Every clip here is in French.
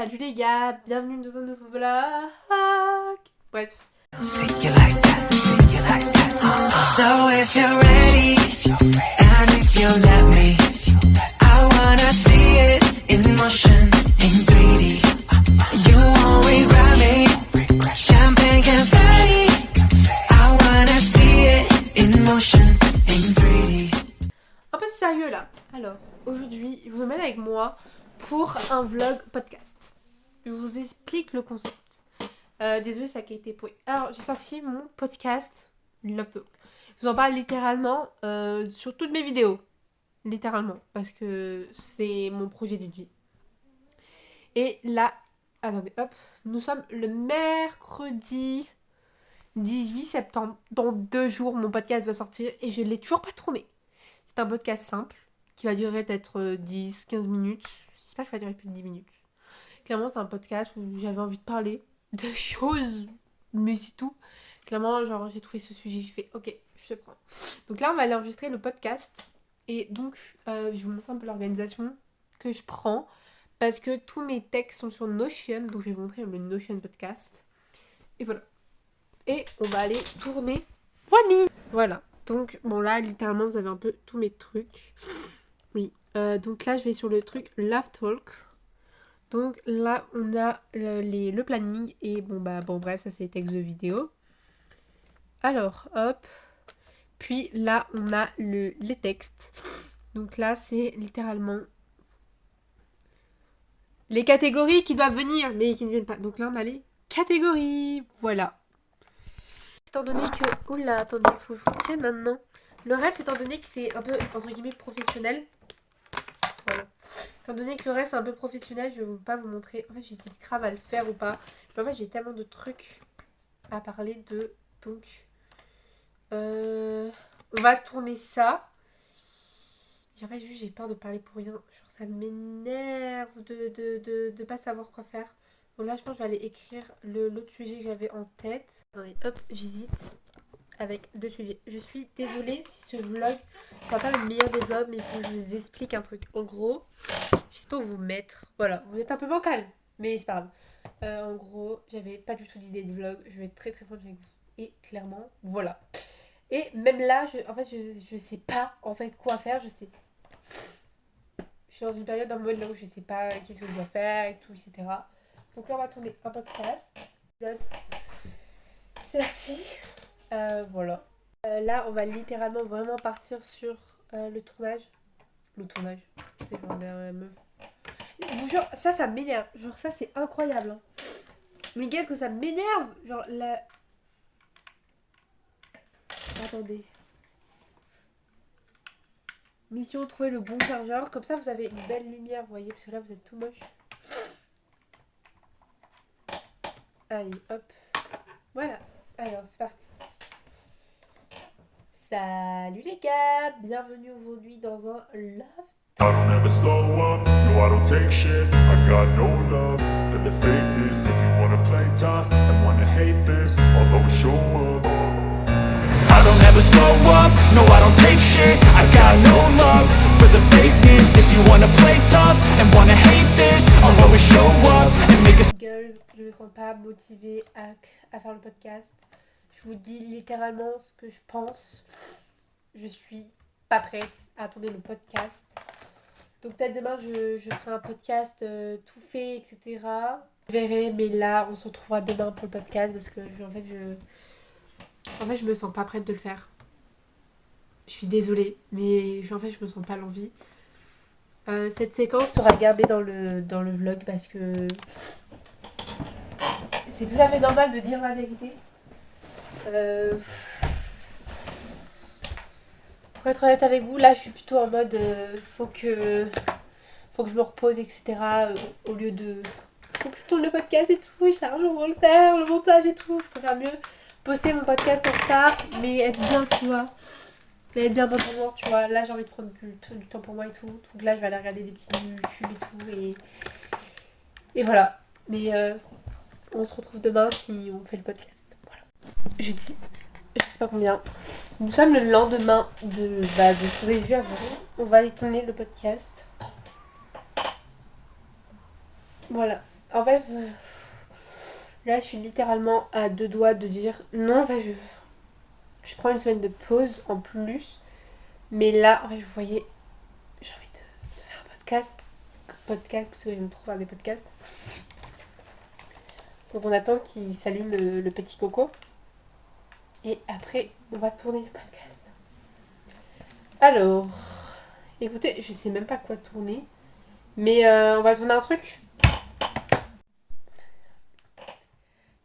Salut les gars, bienvenue dans un nouveau vlog. Bref. So if you're ready, and if you let me, I wanna see it in motion, in 3D. You always grab me, champagne confetti. I wanna see it in motion, in 3D. Un peu sérieux là. Alors, aujourd'hui, je vous emmène avec moi pour un vlog podcast. Je vous explique le concept. Désolée, ça a été pourri. Alors, j'ai sorti mon podcast Love Talk. Je vous en parle littéralement sur toutes mes vidéos. Littéralement. Parce que c'est mon projet d'une vie. Et là, attendez, hop. Nous sommes le mercredi 18 septembre. Dans 2 jours, mon podcast va sortir et je ne l'ai toujours pas tourné. C'est un podcast simple qui va durer peut-être 10-15 minutes. J'espère qu'il va durer plus de 10 minutes. Clairement, c'est un podcast où j'avais envie de parler de choses, mais c'est tout. Clairement, genre, j'ai trouvé ce sujet, j'ai fait ok, je te prends. Donc là, on va aller enregistrer le podcast. Et donc, je vais vous montrer un peu l'organisation que je prends. Parce que tous mes textes sont sur Notion. Donc, je vais vous montrer le Notion podcast. Et voilà. Et on va aller tourner. Voilà. Donc, bon là, littéralement, vous avez un peu tous mes trucs. Oui. Donc là, je vais sur le truc Love Talk. Donc là, on a le planning. Et bon, bref, ça, c'est les textes de vidéo. Alors, hop. Puis là, on a les textes. Donc là, c'est littéralement les catégories qui doivent venir, mais qui ne viennent pas. Donc là, on a les catégories. Voilà. Étant donné que... Oula, attendez, il faut que je vous tienne maintenant. Le reste, étant donné que c'est un peu, entre guillemets, professionnel. Voilà. Étant donné que le reste est un peu professionnel, je ne vais pas vous montrer. En fait, j'hésite grave à le faire ou pas. Mais en fait, j'ai tellement de trucs à parler de... Donc... on va tourner ça. Et en fait, juste, j'ai peur de parler pour rien. Genre, ça m'énerve de pas savoir quoi faire. Donc là, je pense que je vais aller écrire l'autre sujet que j'avais en tête. Attendez, hop, j'hésite avec 2 sujets. Je suis désolée si ce vlog ne sera pas le meilleur des vlogs, mais il faut que je vous explique un truc. En gros, je sais pas où vous mettre. Voilà, vous êtes un peu bancal, mais c'est pas grave. En gros, j'avais pas du tout d'idée de vlog. Je vais être très très franche avec vous. Et clairement, voilà. Et même là, je sais pas en fait quoi faire. Je suis dans une période en mode là où je sais pas qu'est-ce que je dois faire et tout, etc. Donc là, on va tourner un podcast. C'est parti. Voilà. Là, on va littéralement vraiment partir sur le tournage. Le tournage. C'est genre la meuf. Je vous jure, ça m'énerve. Genre, ça, c'est incroyable. Hein. Mais qu'est-ce que ça m'énerve. Genre, la... Attendez. Mission, trouver le bon chargeur. Comme ça, vous avez une belle lumière, vous voyez. Parce que là, vous êtes tout moche. Allez, hop. Voilà. Alors, c'est parti. Salut les gars. Bienvenue aujourd'hui dans un Love. I don't ever slow up, no I don't take shit. I got no love for the fakeness. If you wanna play tough and wanna hate this, I'll always show up. I don't ever slow up, no I don't take shit. I got no love for the fakeness. If you wanna play tough and wanna hate this, I'll always show up and make a... Girls, je me sens pas motivée à faire le podcast. Je vous dis littéralement ce que je pense. Je suis pas prête à tourner le podcast. Donc peut-être demain je ferai un podcast tout fait, etc. Je verrai, mais là on se retrouvera demain pour le podcast parce que je me sens pas prête de le faire. Je suis désolée, mais je me sens pas l'envie. Cette séquence sera gardée dans le vlog parce que c'est tout à fait normal de dire la vérité. Pour être honnête avec vous, là je suis plutôt en mode faut que je me repose, etc. Au lieu de faut que je tourne le podcast et tout, je charge pour le faire, le montage et tout. Je préfère mieux poster mon podcast en retard, mais être bien, tu vois. Mais être bien dans mon moment, tu vois. Là j'ai envie de prendre du temps pour moi et tout. Donc là je vais aller regarder des petits YouTube et tout. Et voilà. Mais on se retrouve demain si on fait le podcast. Voilà. Jeudi. Je sais pas combien. Nous sommes le lendemain de ce début à vous. On va aller tourner le podcast. Voilà. En fait, là, je suis littéralement à 2 doigts de dire non, en fait, je prends une semaine de pause en plus. Mais là, en fait, vous voyez, j'ai envie de faire un podcast, parce que j'aime trop faire des podcasts. Donc on attend qu'il s'allume le petit coco. Et après, on va tourner le podcast. Alors, écoutez, je sais même pas quoi tourner. Mais on va tourner un truc.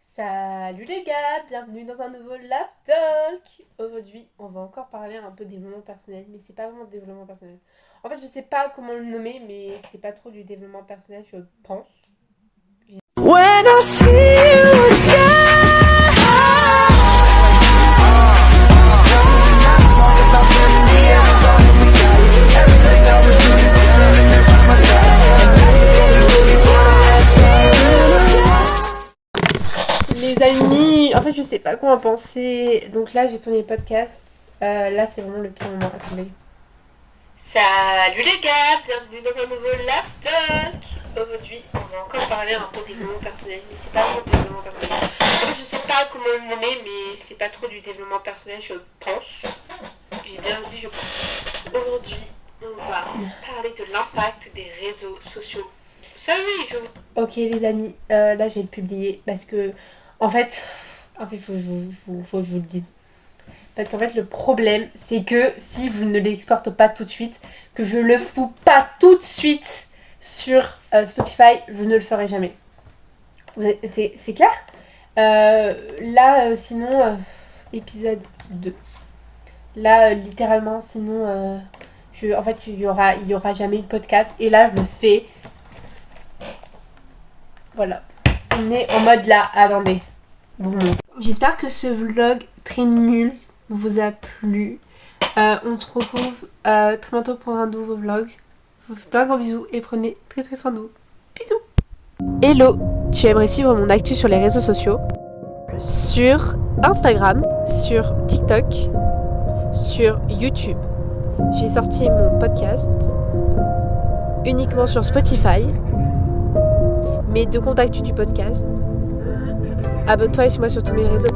Salut les gars, bienvenue dans un nouveau Love Talk. Aujourd'hui, on va encore parler un peu développement personnel, mais c'est pas vraiment développement personnel. En fait, je sais pas comment le nommer, mais c'est pas trop du développement personnel, je pense. When I see you again. Les amis, en fait, je sais pas quoi en penser. Donc là, j'ai tourné le podcast. Là, c'est vraiment le pire moment. Attendez. Salut les gars, bienvenue dans un nouveau Love Talk. Aujourd'hui, on va encore parler un peu développement personnel, mais c'est pas vraiment développement personnel. En fait, je sais pas comment le nommer, mais c'est pas trop du développement personnel, je pense. J'ai bien dit, je pense. Aujourd'hui, on va parler de l'impact des réseaux sociaux. Ça oui, je vous... Ok les amis, là je vais le publier parce que, en fait, faut que je vous le dise. Parce qu'en fait, le problème, c'est que si je ne l'exporte pas tout de suite, que je le fous pas tout de suite sur Spotify, je ne le ferai jamais. C'est clair Là, sinon, épisode 2. Là, littéralement, sinon, en fait, il y aura jamais eu de podcast. Et là, je le fais. Voilà. On est en mode là. Attendez. J'espère que ce vlog très nul vous a plu. On se retrouve très bientôt pour un nouveau vlog. Je vous fais plein de gros bisous et prenez très très soin de vous. Bisous. Hello, tu aimerais suivre mon actu sur les réseaux sociaux? Sur Instagram, sur TikTok, sur YouTube. J'ai sorti mon podcast uniquement sur Spotify. Mais de contacts du podcast, abonne-toi et suis-moi sur tous mes réseaux.